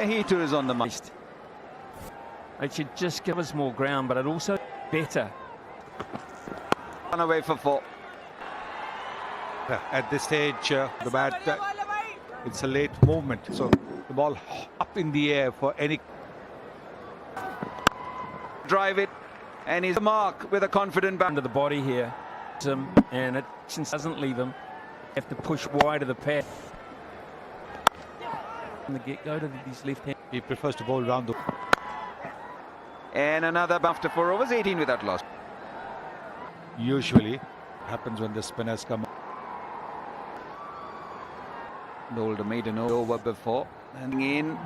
He too is on the mark. It should just give us more ground, but it also better. Run away for 4. At this stage, the bat, it's a late movement, so the ball up in the air for any. Drive it, and he's the mark with a confident bat. Under the body here, and it doesn't leave him. Have to push wide of the pad. From the get-go to his left hand. He prefers to bowl round the. And another after 4 overs, 18 without loss. Usually happens when the spinners come. Bowled a maiden over before, and in.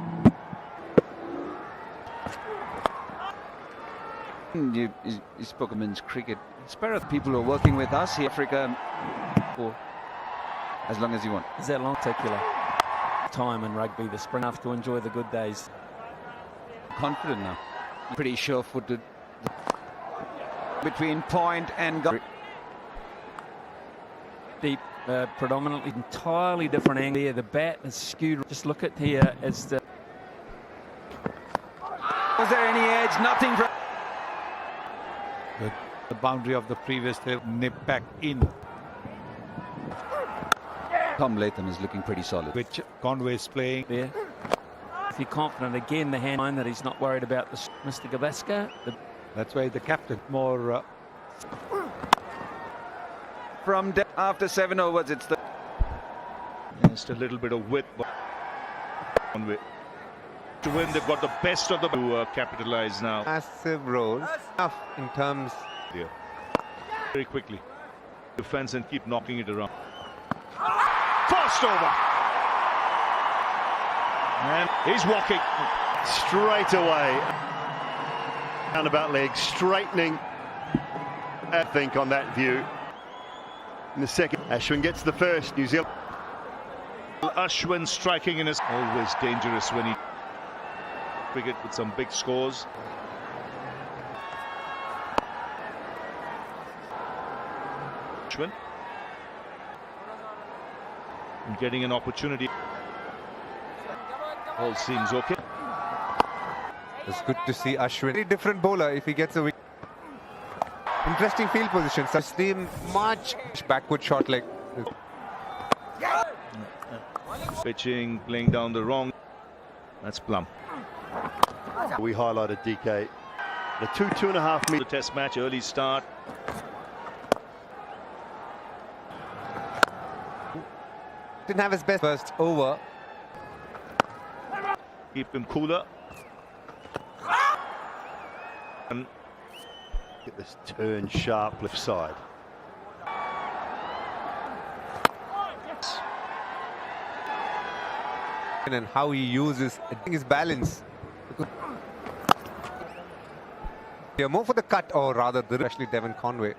You spoke of men's cricket. Spare the people who are working with us here, Africa, for as long as you want. Is that long? Particular time in rugby, the spring enough to enjoy the good days. Confident now. Pretty sure-footed. Between point and goal. Deep, predominantly entirely different angle here. The bat is skewed. Just look at here as the. Was there any edge? Nothing. The boundary of the previous day nip back in. Tom Latham is looking pretty solid. Which Conway is playing. There. If you're confident, again, the hand line that he's not worried about this, Mr. Gavaskar. That's why the captain more. From after 7 overs, it's the. Just a little bit of width. Conway. To win, they've got the best of the to capitalize now. Massive role in terms. Yeah. Very quickly. Defense and keep knocking it around. Fast over. And he's walking straight away. Roundabout leg, straightening. I think on that view. In the second, Ashwin gets the first. New Zealand. Ashwin striking in is always dangerous when he cricket with some big scores. Ashwin getting an opportunity. All seems okay. It's good to see Ashwin. Very different bowler if he gets a wicket. Interesting field position. Such the much backward shot leg. Pitching, playing down the wrong. That's plump. We highlighted DK. The 2.5 The test match, early start. Didn't have his best first over. Keep him cooler. And Get this turn sharp left side. And how he uses his balance. Yeah, more for the cut, or rather, actually Devon Conway.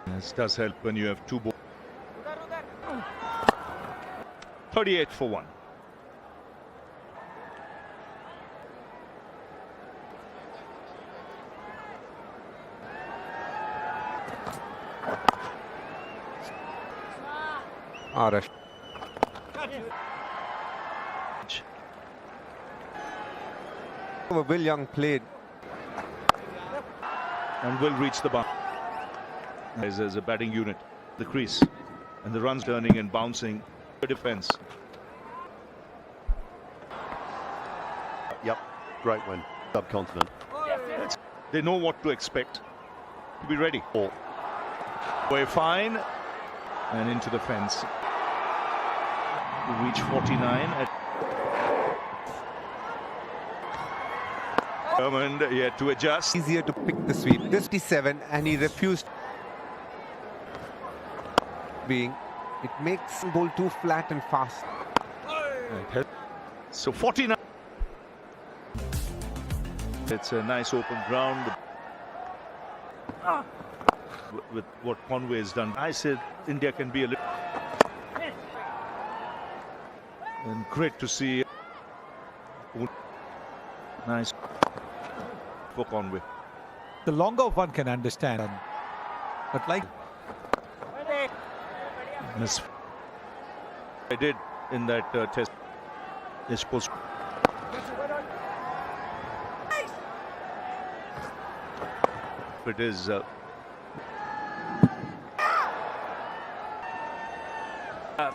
this does help when you have 2 balls. 38 for 1. Arash. Will Young played. And will reach the bar. As a batting unit, the crease. And the runs turning and bouncing. Defense. Yep, great win. Subcontinent. They know what to expect. To be ready. Way fine. And into the fence. To reach 49. Determined yet to adjust. Easier to pick the sweep. 57, and he refused. It makes bowl too flat and fast. So 49. It's a nice open ground. With what Conway has done, I said India can be a little. And great to see. Nice for Conway. The longer one can understand, but like Miss, I did in that test. They're supposed It is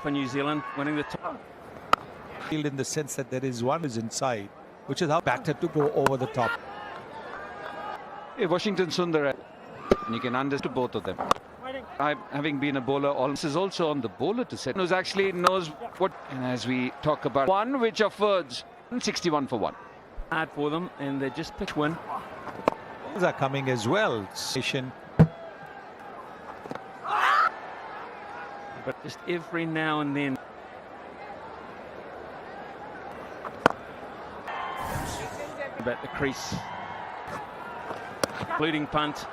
for New Zealand, winning the top. Field in the sense that there is one is inside, which is how batter to go over the top. Hey, Washington Sundar, and you can understand both of them. Having been a bowler, this is also on the bowler to set. Who actually knows what. And as we talk about one, which affords 61 for 1. Hard for them, and they just pitch win. Those are coming as well. Station. But just every now and then. About the crease. Including punt.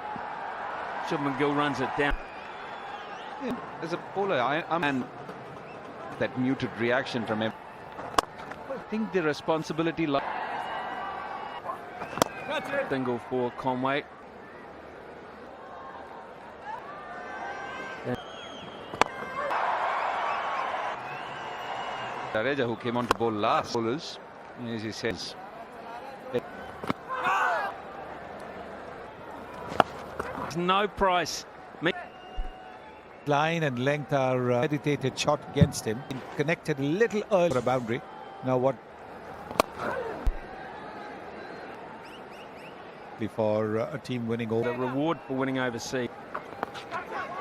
Shubman Gill runs it down. Yeah, as a bowler, I'm that muted reaction from him. I think the responsibility lies. Single for Conway. Jadeja, who came on to bowl last, bowlers, as he says. There's no price. Line and length are meditated shot against him. Connected a little early for a boundary. Now what? For a team winning over. The reward for winning overseas.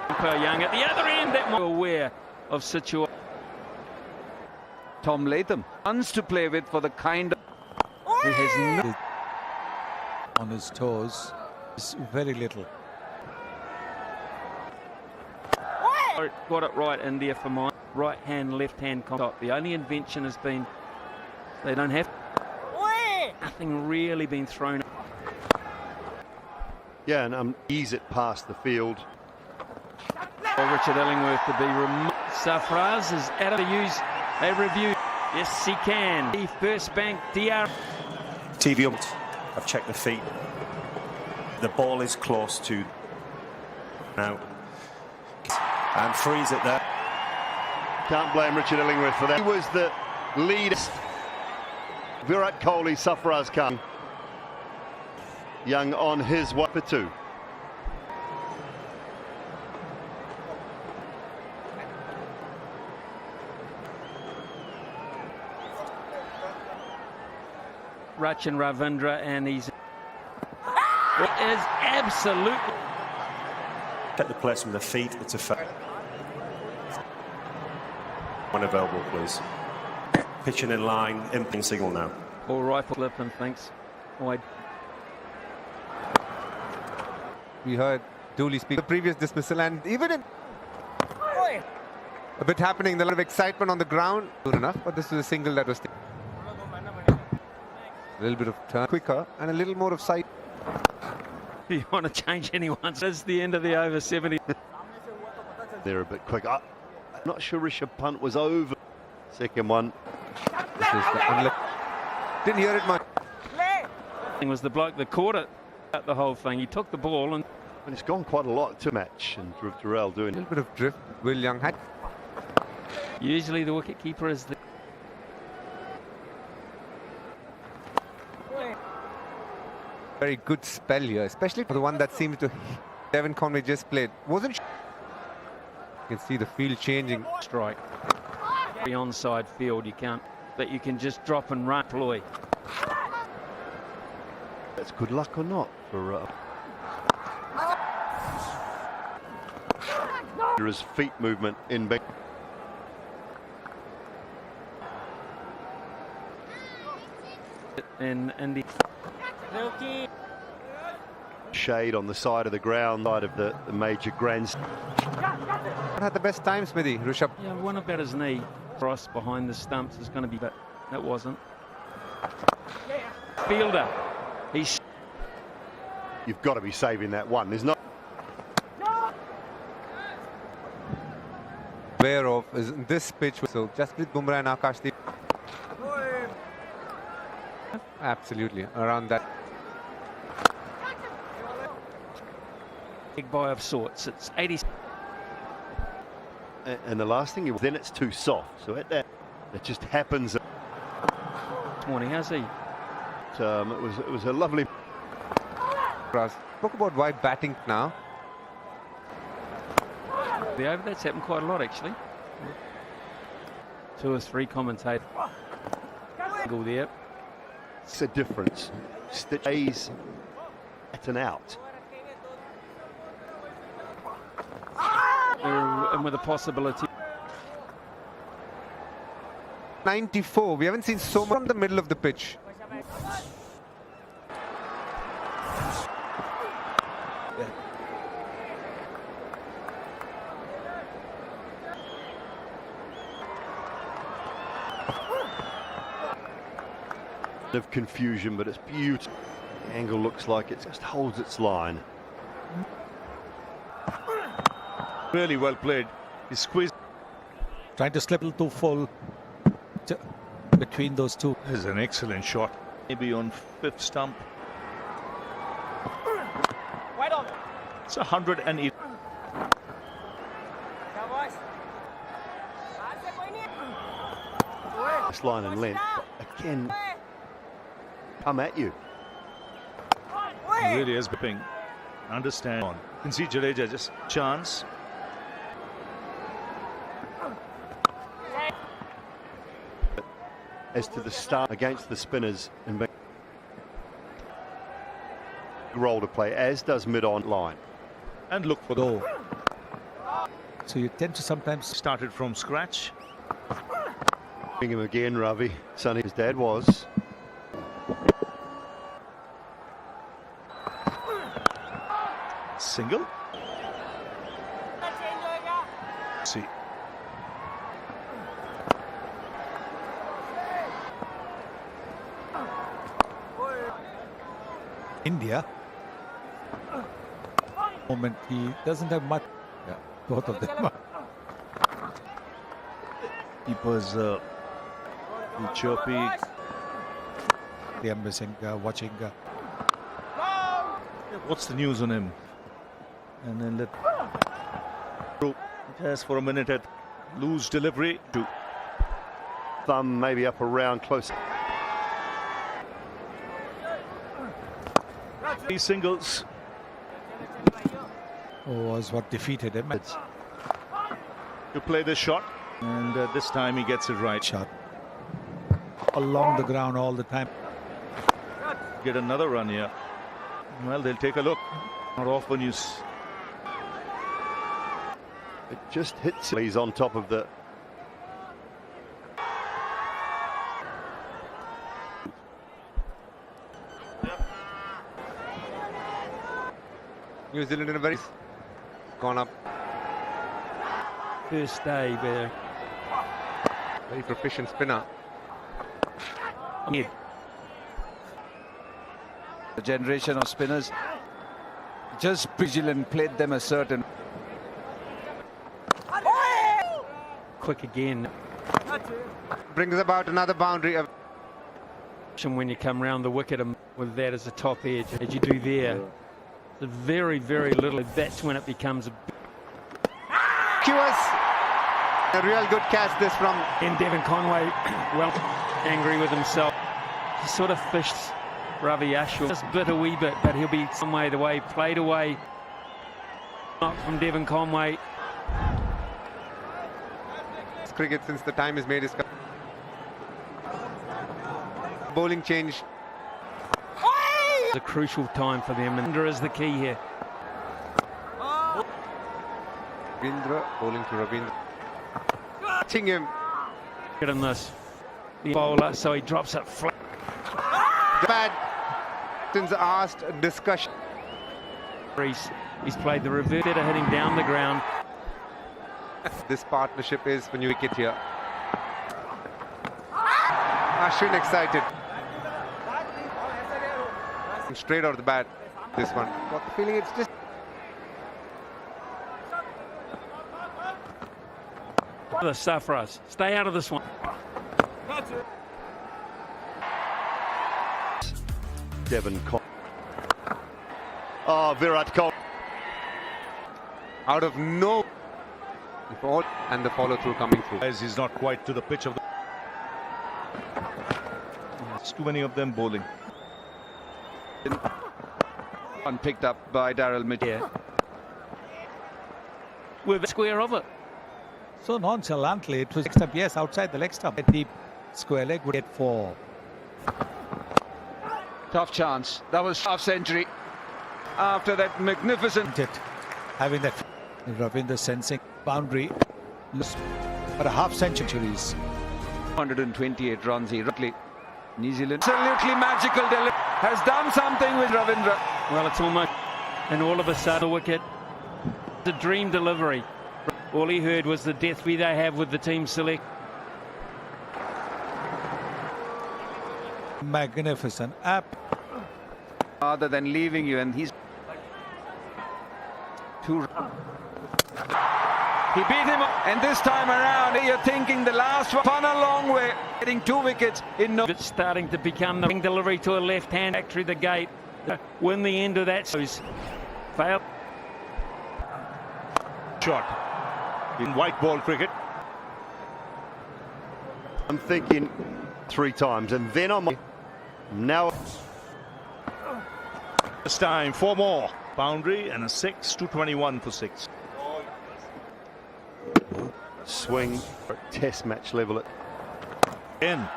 Per Young at the other end, that more aware of situation. Tom Latham wants to play with for the kind of. He has no on his toes. It's very little. Got it right, India, for my right hand, left hand contact. The only invention has been they don't have nothing really been thrown. Yeah, and ease it past the field. For Richard Illingworth to be removed. Safraz is out of the use. They review. Yes, he can. The first bank, DR. TV up. I've checked the feet. The ball is close to now. And frees it there. Can't blame Richard Illingworth for that. He was the leader. Virat Kohli, Safraz Khan. Young on his way for 2. Rachin Ravindra, and he's. It is absolutely. Get the placement of the feet. It's a fact. One available, please. Pitching in line, imping signal now. All rifle flip and thanks. Wide. We heard Dooley speak the previous dismissal, and even in a bit happening, a lot of excitement on the ground. Good enough, but this was a single that was a little bit of turn quicker and a little more of sight. If you want to change anyone, so it's the end of the over 70. They're a bit quick. I'm not sure Rishabh Pant was over. Second one. Didn't hear it much. It was the bloke that caught it at the whole thing. He took the ball and it's gone quite a lot to match, and Dhruv Durrell doing A little bit of drift. Will Young had. usually the wicket keeper is the. Very good spell here, especially for the one that seems to. Devon Conway just played. Wasn't. You can see the field changing. Strike. The onside field, you can't, but you can just drop and run. Ploy. That's good luck or not for his feet movement in big. In the Shade on the side of the ground, side of the major grandstand. Had the best time, Smithy. Rishabh. yeah, one about his knee. Cross behind the stumps is going to be, but that wasn't. Fielder. He's. You've got to be saving that one. There's no. Aware of is this pitch. So Jasprit Bumrah and Akashdeep. Absolutely around that. Big boy of sorts. It's 80. And the last thing, then it's too soft. So at that, it just happens. This morning, has he? It was a lovely. Spoke about why batting now. The over, that's happened quite a lot actually. 2 or 3 commentators. Go there. It's a difference. Stays at and out. And with a possibility. 94. We haven't seen so much from the middle of the pitch. Of confusion, but it's beautiful. The angle looks like it just holds its line. Really well played. He squeezed. Trying to slip a little too full between those two. This is an excellent shot. Maybe on 5th stump. It's 108. This line and length, but again, come at you. He really is whipping. Understand. You can see Jadeja just chance. As to the start against the spinners and big role to play, as does mid-on line. And look for the Go. So you tend to sometimes started from scratch. Bring him again, Ravi. Sonny, his dad was. Single. See. India. Moment he doesn't have much. Yeah, both of them. Keepers be chirpy. They are missing, watching. What's the news on him? And then let just for a minute at loose delivery. Thumb maybe up around close. 3 singles. Was what defeated him. To play this shot, and this time he gets it right. Shot along the ground all the time. Get another run here. Well, they'll take a look. Not often you. It just hits him. He's on top of the. New Zealand in a very gone up. First day there. Very proficient spinner. Yeah. The generation of spinners just vigilant, played them a certain. Quick again. Brings about another boundary. When you come round the wicket and with that as a top edge, as you do there, the very, very little. That's when it becomes a. Cures. A real good catch this from. And Devon Conway, well, angry with himself. He sort of fished Ravi Ashwin. Just bit a wee bit, but he'll be some way away, played away. Not from Devon Conway. Cricket since the time is made his bowling change. It's a crucial time for them, and under is the key here. Ravindra bowling to Ravindra. Catching him. Get him this. The bowler, so he drops it flat. Bad. Since asked discussion. He's played the reverse, better hitting down the ground. This partnership is for new wicket here. Ashwin excited. Straight out of the bat. This one. Got the feeling it's just. The stuff for us. Stay out of this one. Devon Conway. Oh, Virat Kohli. Out of no. And the follow through coming through. As he's not quite to the pitch of the. There's too many of them bowling. One picked up by Daryl Mitchell. Yeah. With a square of it. So nonchalantly, it was next up, yes, outside the leg stump. A deep square leg would get 4. Tough chance. That was half century. After that magnificent Having that Ravinder sensing boundary. But a half centuries. 128 runs he roughly. New Zealand absolutely magical delivery. Has done something with Ravindra. Well, it's almost, and all of a sudden, a wicket. The dream delivery. All he heard was the death they have with the team select. Magnificent app. Rather than leaving you, and he's too. He beat him up, and this time around, you're thinking the last one fun a long way, getting 2 wickets in no. It's starting to become the delivery to a left hand back through the gate. Win the end of that. Fail. Shot in white ball cricket. I'm thinking 3 times, and then I'm now. This time 4 more. Boundary and a 6, 221 for 6. Swing at test match level. Again,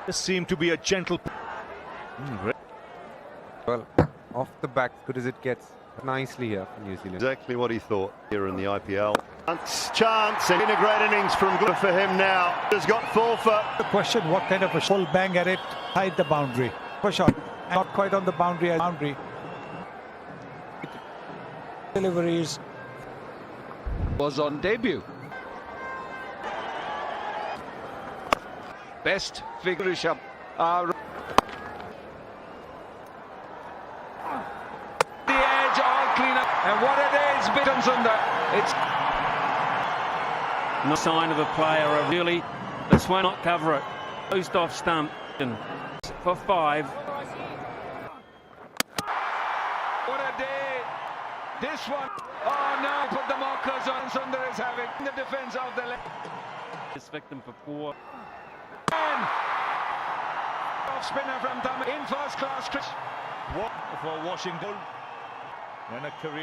this seemed to be a gentle. Well, off the back, good as it gets. Nicely here for New Zealand. Exactly what he thought here in the IPL. Chance, and in a great innings from good for him now. Has got 4 for. The question, what kind of a full bang at it? Hide the boundary. For shot. Not quite on the boundary. Deliveries. Was on debut. Best figure Rishabh. The edge, all clean up. And what it is, Bitan Sundar. It's No sign of a player. Really, this one not cover it. Post off stump. For 5. what a day. This one. Oh no, put the markers on. Sundar is having the defense of the leg. This victim for 4. And off spinner from Tamil in first class. What for Washington and a career.